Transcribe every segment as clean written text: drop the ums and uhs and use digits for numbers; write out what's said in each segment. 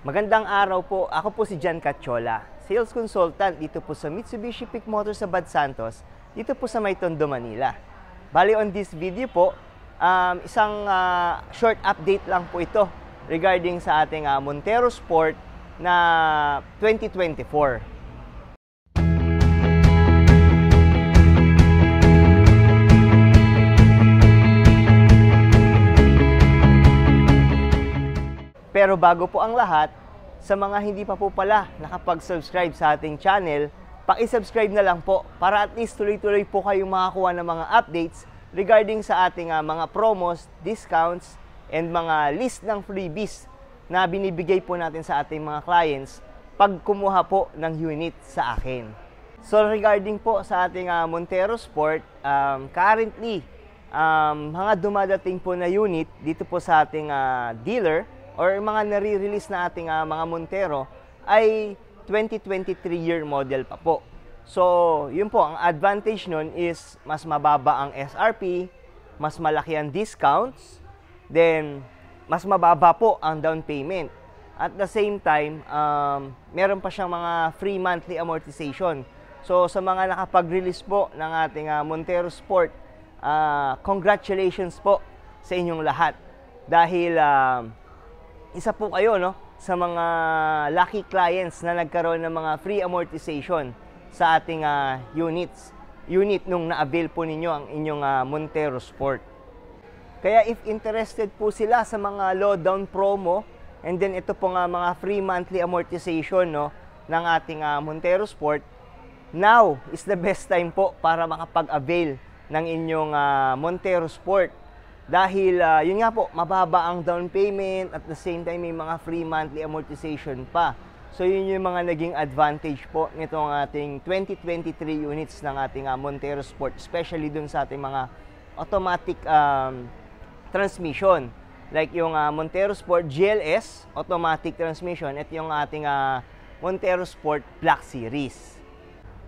Magandang araw po. Ako po si Jan Catchola, sales consultant dito po sa Mitsubishi Pic Motors sa Bad Santos, dito po sa May Tondo, Manila. Bali on this video po, isang short update lang po ito regarding sa ating Montero Sport na 2024. Pero bago po ang lahat, sa mga hindi pa po pala nakapag-subscribe sa ating channel, paki-subscribe na lang po para at least tuloy-tuloy po kayong makakuha ng mga updates regarding sa ating mga promos, discounts, and mga list ng freebies na binibigay po natin sa ating mga clients pag kumuha po ng unit sa akin. So regarding po sa ating Montero Sport, currently, mga dumadating po na unit dito po sa ating dealer or mga nare-release na ating mga Montero ay 2023 year model pa po. So, yun po, ang advantage nun is mas mababa ang SRP, mas malaki ang discounts, then mas mababa po ang down payment. At the same time, meron pa siyang mga free monthly amortization. So, sa mga nakapag-release po ng ating Montero Sport, congratulations po sa inyong lahat. Dahil isa po kayo sa mga lucky clients na nagkaroon ng mga free amortization sa ating unit nung na-avail po ninyo ang inyong Montero Sport. Kaya if interested po sila sa mga low down promo and then ito po nga mga free monthly amortization ng ating Montero Sport, now is the best time po para makapag-avail ng inyong Montero Sport. Dahil, yun nga po, mababa ang down payment, at the same time may mga free monthly amortization pa. So, yun yung mga naging advantage po nitong ating 2023 units ng ating Montero Sport, especially dun sa ating mga automatic transmission. Like yung Montero Sport GLS, automatic transmission, at yung ating Montero Sport Black Series.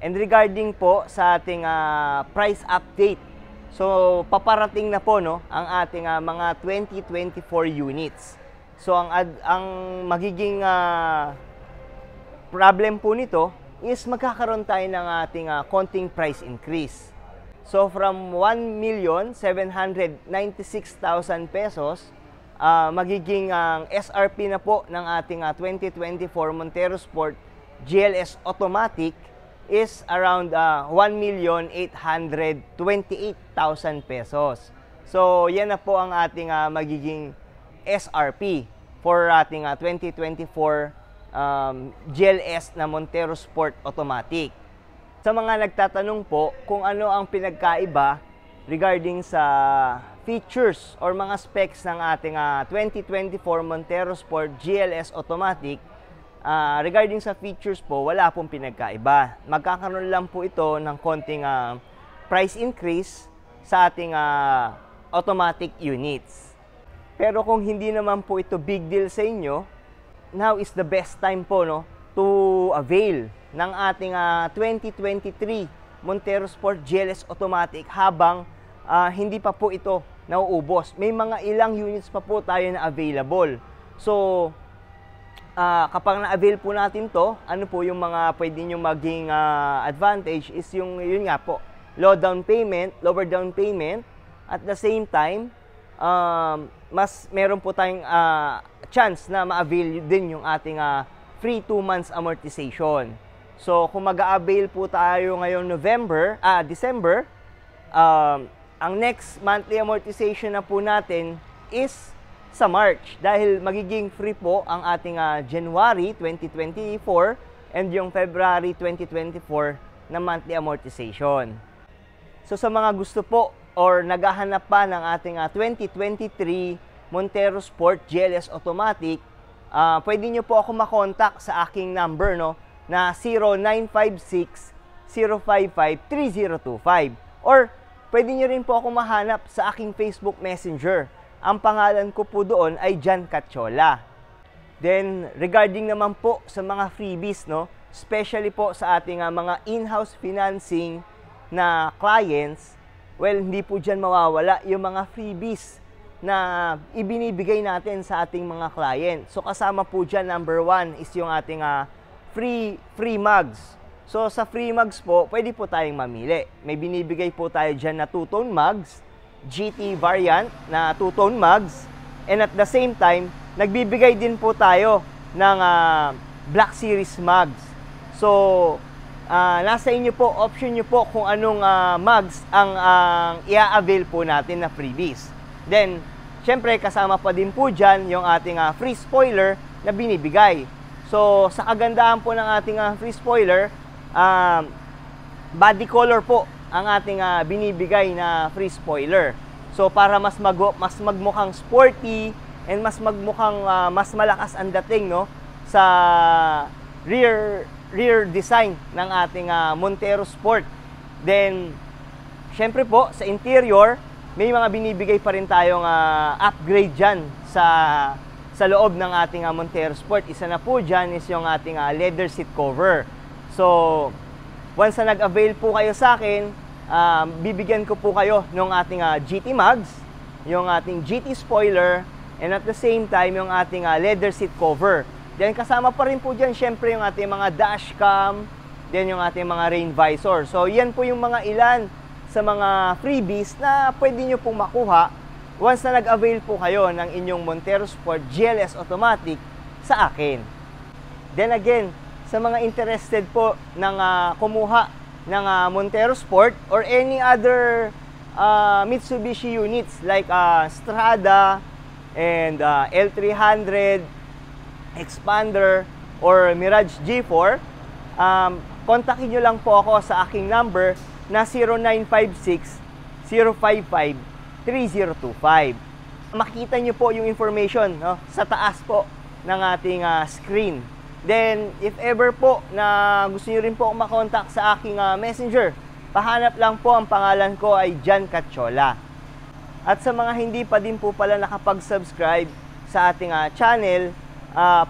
And regarding po sa ating price update, so, paparating na po ang ating mga 2024 units. So, ang magiging problem po nito is magkakaroon tayo ng ating konting price increase. So, from 1,796,000 pesos, magiging ang SRP na po ng ating 2024 Montero Sport GLS Automatic is around 1,828,000 pesos. So, yan na po ang ating magiging SRP for ating 2024 GLS na Montero Sport Automatic. Sa mga nagtatanong po kung ano ang pinagkaiba regarding sa features or mga specs ng ating 2024 Montero Sport GLS Automatic, regarding sa features po, wala pong pinagkaiba. Magkakaroon lang po ito ng konting price increase sa ating automatic units. Pero kung hindi naman po ito big deal sa inyo, now is the best time po to avail ng ating 2023 Montero Sport GLS Automatic habang hindi pa po ito nauubos. May mga ilang units pa po tayo na available. So, kapag na-avail po natin to, ano po yung mga pwede nyo maging advantage is yun nga po, lower down payment, at the same time, mas meron po tayong chance na ma-avail din yung ating free 2 months amortization. So, kung mag-a-avail po tayo ngayong December, ang next monthly amortization na po natin is sa March, dahil magiging free po ang ating January 2024 and yung February 2024 na monthly amortization. So sa mga gusto po or naghahanap pa ng ating 2023 Montero Sport GLS Automatic, pwede nyo po ako makontak sa aking number na 0956-055-3025, or pwede nyo rin po ako mahanap sa aking Facebook Messenger. Ang pangalan ko po doon ay Jan Catchola. Then, regarding naman po sa mga freebies, especially po sa ating mga in-house financing na clients, well, hindi po dyan mawawala yung mga freebies na ibinibigay natin sa ating mga client. So kasama po dyan, number 1 is yung ating free mugs. So sa free mugs po, pwede po tayong mamili. May binibigay po tayo dyan na 2-tone mugs, GT variant na 2-tone mugs, and at the same time, nagbibigay din po tayo ng Black Series mugs. So nasa inyo po, option nyo po kung anong mugs ang i-avail po natin na freebies. Then, syempre, kasama pa din po dyan yung ating free spoiler na binibigay. So, sa kagandahan po ng ating free spoiler, body color po ang ating binibigay na free spoiler. So, para mas magmukhang sporty and mas magmukhang mas malakas ang dating, no, sa rear design ng ating Montero Sport. Then, syempre po, sa interior, may mga binibigay pa rin tayong upgrade dyan sa loob ng ating Montero Sport. Isa na po dyan is yung ating leather seat cover. So, once na nag-avail po kayo sa akin, bibigyan ko po kayo ng ating GT mugs, yung ating GT spoiler, and at the same time, yung ating leather seat cover. Then, kasama pa rin po dyan, syempre, yung ating mga dashcam, then yung ating mga rain visor. So, yan po yung mga ilan sa mga freebies na pwede nyo pong makuha once na nag-avail po kayo ng inyong Montero Sport GLS Automatic sa akin. Then again, sa mga interested po ng kumuha ng Montero Sport or any other Mitsubishi units like Strada and L300, Expander, or Mirage G4, kontakin nyo lang po ako sa aking number na 0956-055-3025. Makikita nyo po yung information, no, sa taas po ng ating screen. Then, if ever po na gusto nyo rin po makontak sa aking messenger, pahanap lang po, ang pangalan ko ay Jan Cachola. At sa mga hindi pa din po pala nakapag-subscribe sa ating channel,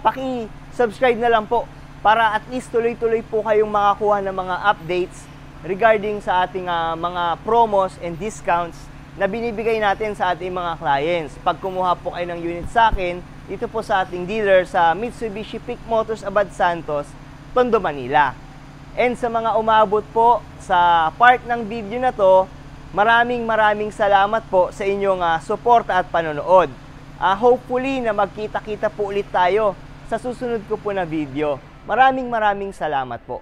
paki-subscribe na lang po para at least tuloy-tuloy po kayong makakuha ng mga updates regarding sa ating mga promos and discounts na binibigay natin sa ating mga clients. Pag kumuha po kayo ng unit sa akin, dito po sa ating dealer sa Mitsubishi Peak Motors Abad Santos, Tondo, Manila. And sa mga umabot po sa part ng video na to, maraming salamat po sa inyong suporta at panonood. Hopefully na magkita-kita po ulit tayo sa susunod ko po na video. Maraming salamat po.